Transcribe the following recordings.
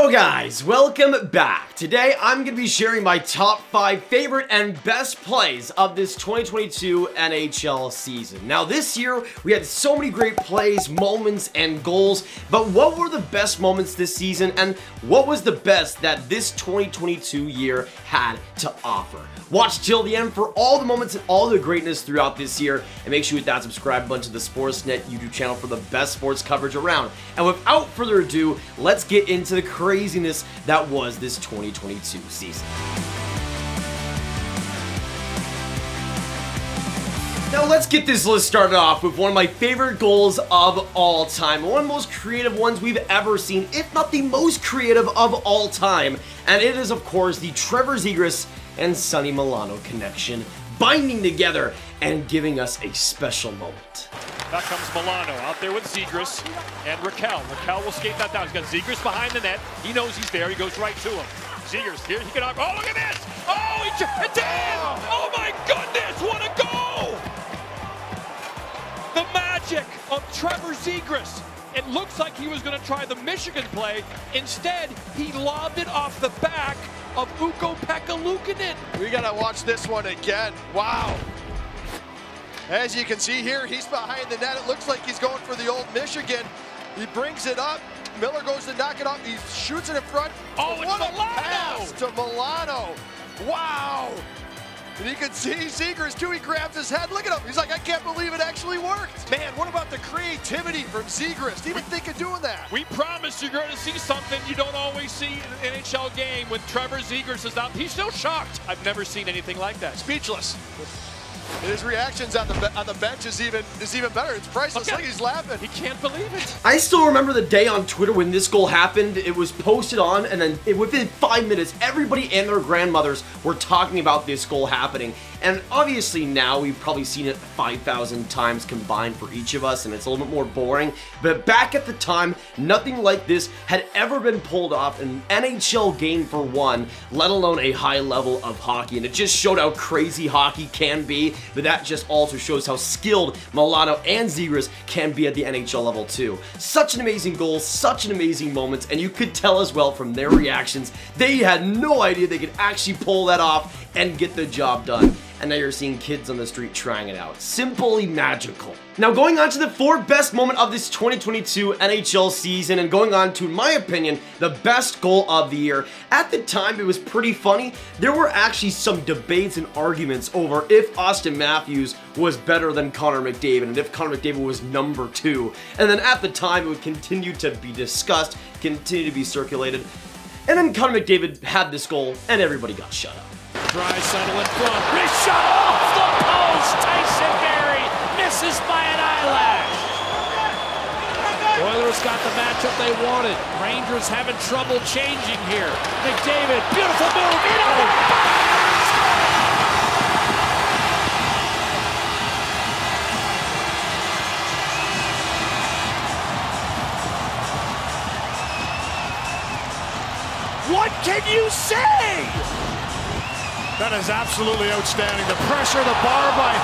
Yo guys, welcome back. Today I'm going to be sharing my top 5 favorite and best plays of this 2022 NHL season. Now this year we had so many great plays, moments, and goals, but what were the best moments this season and what was the best that this 2022 year had to offer? Watch till the end for all the moments and all the greatness throughout this year, and make sure you hit that subscribe button to the Sportsnet YouTube channel for the best sports coverage around. And without further ado, let's get into the craziness that was this 2022 season. Now let's get this list started off with one of my favorite goals of all time. One of the most creative ones we've ever seen, if not the most creative of all time. And it is, of course, the Trevor Zegras and Sonny Milano connection binding together and giving us a special moment. Back comes Milano out there with Zegras and Raquel. Raquel will skate that down. He's got Zegras behind the net. He knows he's there. He goes right to him. Zegras here. He can. Oh, look at this! Oh, it's in! Oh my goodness! What a goal! The magic of Trevor Zegras. It looks like he was going to try the Michigan play. Instead, he lobbed it off the back of Ukko-Pekka Luukkonen. We gotta watch this one again. Wow. As you can see here, he's behind the net. It looks like he's going for the old Michigan. He brings it up. Miller goes to knock it off. He shoots it in front. Oh, it's what a Milano! pass to Milano. Wow. And you can see Zegras too. He grabs his head. Look at him. He's like, I can't believe it actually worked. Man, what about the creativity from Zegras? Even think of doing that. We promise you're going to see something you don't always see in an NHL game when Trevor Zegras is out. He's still shocked. I've never seen anything like that. Speechless. And his reactions on the bench is even better. It's priceless. Look, he's laughing. He can't believe it. I still remember the day on Twitter when this goal happened. It was posted on, and then within 5 minutes, everybody and their grandmothers were talking about this goal happening. And obviously now we've probably seen it 5,000 times combined for each of us, and it's a little bit more boring. But back at the time, nothing like this had ever been pulled off in an NHL game for one, let alone a high level of hockey. And it just showed how crazy hockey can be, but that just also shows how skilled Milano and Zegras can be at the NHL level too. Such an amazing goal, such an amazing moment, and you could tell as well from their reactions, they had no idea they could actually pull that off and get the job done. And now you're seeing kids on the street trying it out. Simply magical. Now going on to the 4 best moment of this 2022 NHL season, and going on to, in my opinion, the best goal of the year. At the time, it was pretty funny. There were actually some debates and arguments over if Austin Matthews was better than Connor McDavid and if Connor McDavid was number 2. And then at the time, it would continue to be discussed, continue to be circulated. And then Connor McDavid had this goal and everybody got shut up. Draisaitl in front. Reshot off the post. Tyson Barrie misses by an eyelash. Oilers got the matchup they wanted. Rangers having trouble changing here. McDavid, beautiful move. What can you say? That is absolutely outstanding. The pressure, the bar by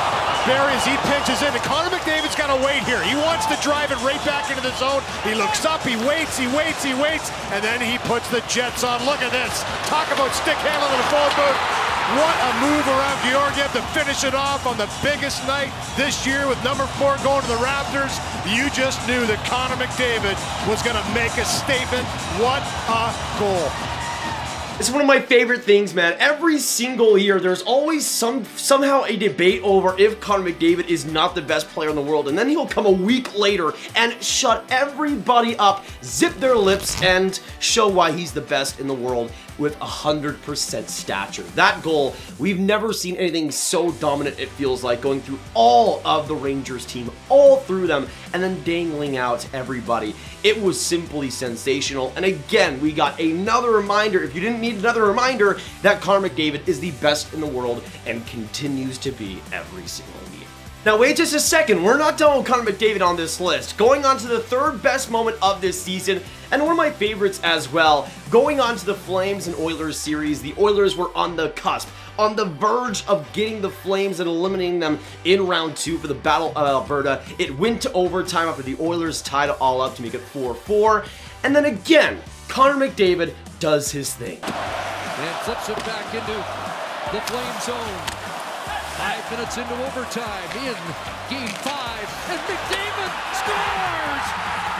Barrie as he pinches in. And Connor McDavid's got to wait here. He wants to drive it right back into the zone. He looks up, he waits, and then he puts the Jets on. Look at this. Talk about stick handling in a phone booth. What a move around Georgiev to finish it off on the biggest night this year with number 4 going to the Raptors. You just knew that Connor McDavid was going to make a statement. What a goal. It's one of my favorite things, man. Every single year, there's always somehow a debate over if Connor McDavid is not the best player in the world, and then he'll come a week later and shut everybody up, zip their lips, and show why he's the best in the world with 100% stature. That goal, we've never seen anything so dominant, it feels like, going through all of the Rangers team, all through them, and then dangling out everybody. It was simply sensational, and again, we got another reminder, if you didn't need another reminder, that Connor McDavid is the best in the world and continues to be every single year. Now wait just a second, we're not done with Connor McDavid on this list. Going on to the 3rd best moment of this season, and one of my favorites as well. Going on to the Flames and Oilers series, the Oilers were on the cusp, on the verge of getting the Flames and eliminating them in round 2 for the Battle of Alberta. It went to overtime after the Oilers tied it all up to make it 4-4. And then again, Connor McDavid does his thing. And flips it back into the Flame zone. 5 minutes into overtime in Game 5, and McDavid scores!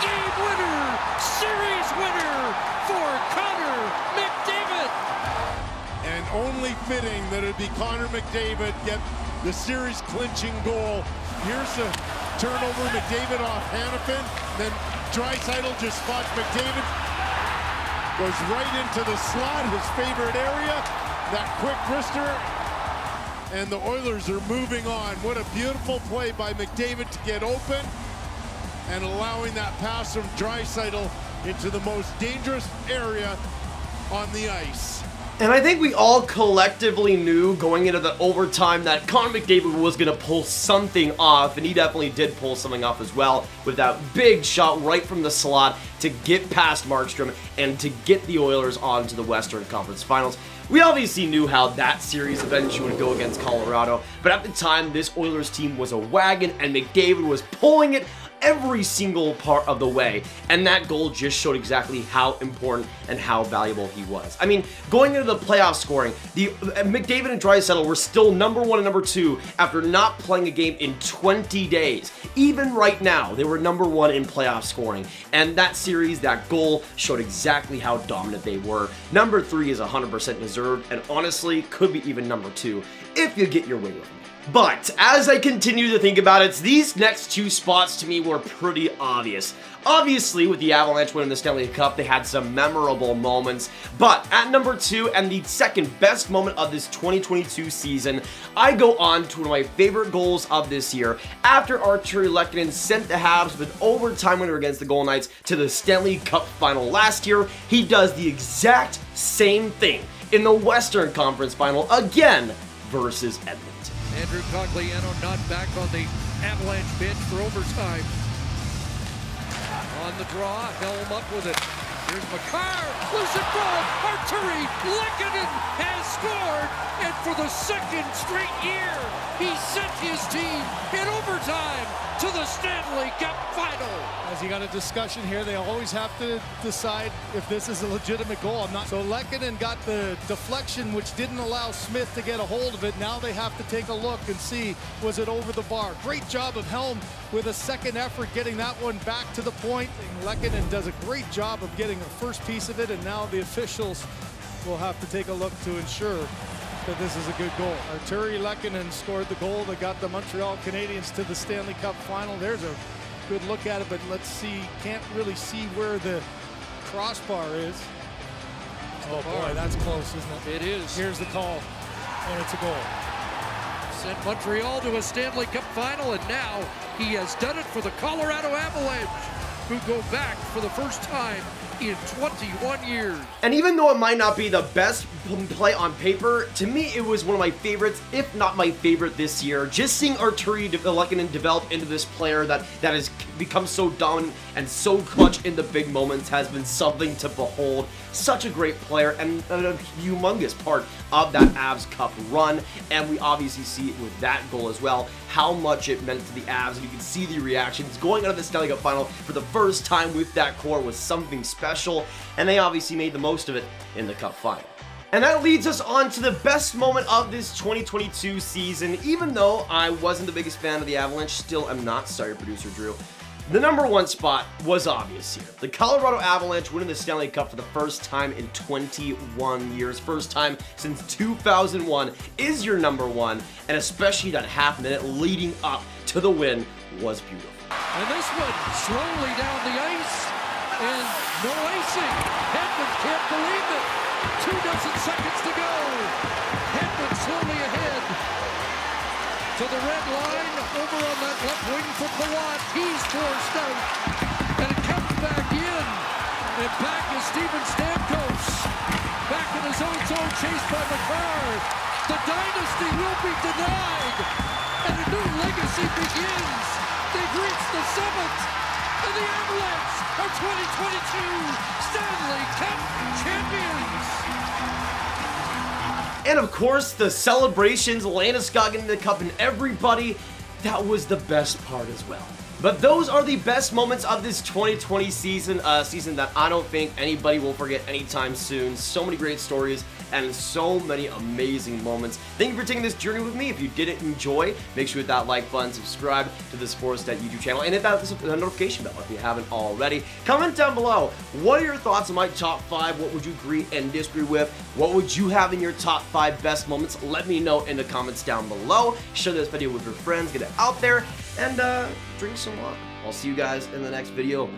Game winner! Series winner for Connor McDavid! And only fitting that it'd be Connor McDavid get the series clinching goal. Here's the turnover, McDavid off Hanifin, then Draisaitl just spots McDavid, goes right into the slot, his favorite area, that quick wrister, and the Oilers are moving on. What a beautiful play by McDavid to get open and allowing that pass from Draisaitl into the most dangerous area on the ice. And I think we all collectively knew going into the overtime that Connor McDavid was going to pull something off, and he definitely did pull something off as well with that big shot right from the slot to get past Markstrom and to get the Oilers onto the Western Conference Finals. We obviously knew how that series eventually would go against Colorado, but at the time, this Oilers team was a wagon, and McDavid was pulling it every single part of the way, and that goal just showed exactly how important and how valuable he was. I mean, going into the playoff scoring, McDavid and Draisaitl were still number 1 and number 2 after not playing a game in 20 days. Even right now, they were number 1 in playoff scoring, and that series, that goal, showed exactly how dominant they were. Number 3 is 100% deserved, and honestly, could be even number 2 if you get your way with it. But as I continue to think about it, these next 2 spots to me were pretty obvious. Obviously, with the Avalanche winning the Stanley Cup, they had some memorable moments. But at number 2, and the second best moment of this 2022 season, I go on to one of my favorite goals of this year. After Artturi Lehkonen sent the Habs with an overtime winner against the Golden Knights to the Stanley Cup final last year, he does the exact same thing in the Western Conference Final again versus Edmonton. Andrew Cogliano not back on the Avalanche bench for overtime. On the draw, Helm up with it. Here's Makar, loose in front, Artturi Lehkonen has scored, and for the second straight year, he sent his team in overtime to the Stanley Cup Final. As you got a discussion here, they always have to decide if this is a legitimate goal. So Lehkonen got the deflection, which didn't allow Smith to get a hold of it. Now they have to take a look and see, was it over the bar? Great job of Helm with a second effort, getting that one back to the point. Lehkonen does a great job of getting the first piece of it, and now the officials will have to take a look to ensure that this is a good goal. Artturi Lehkonen scored the goal that got the Montreal Canadiens to the Stanley Cup Final. There's a good look at it, but let's see, can't really see where the crossbar is. Oh boy, that's close, isn't it? It is. Here's the call, and it's a goal. Sent Montreal to a Stanley Cup Final, and now he has done it for the Colorado Avalanche, who go back for the first time in 21 years. And even though it might not be the best play on paper, to me it was one of my favorites, if not my favorite this year. Just seeing Artturi Lehkonen develop into this player that has become so dominant and so clutch in the big moments has been something to behold. Such a great player and a humongous part of that Avs Cup run, and we obviously see it with that goal as well, how much it meant to the Avs, and you can see the reactions. Going out of the Stanley Cup Final for the first time with that core was something special, and they obviously made the most of it in the Cup Final. And that leads us on to the best moment of this 2022 season. Even though I wasn't the biggest fan of the Avalanche, still am not, sorry producer Drew. The number 1 spot was obvious here. The Colorado Avalanche winning the Stanley Cup for the first time in 21 years. First time since 2001 is your number 1, and especially that half minute leading up to the win was beautiful. And this one slowly down the ice, and no icing. Hedman can't believe it. 2 seconds to go. Hedman slowly ahead to the red line, over on that left wing for Palat. He's forced out, and it comes back in. And back is Steven Stamkos. Back in his own zone, chased by Makar. The dynasty will be denied, and a new legacy begins. They've reached the summit, and the Avalanche are 2022 Stanley Cup champions. And of course, the celebrations, Landeskog in the cup, and everybody, that was the best part as well. But those are the best moments of this 2020 season, season that I don't think anybody will forget anytime soon. So many great stories and so many amazing moments. Thank you for taking this journey with me. If you did enjoy, make sure you hit that like button, subscribe to the Sportsnet YouTube channel, and hit that notification bell if you haven't already. Comment down below, what are your thoughts on my top 5? What would you agree and disagree with? What would you have in your top 5 best moments? Let me know in the comments down below. Share this video with your friends, get it out there, and drink some water. I'll see you guys in the next video,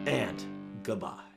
and goodbye.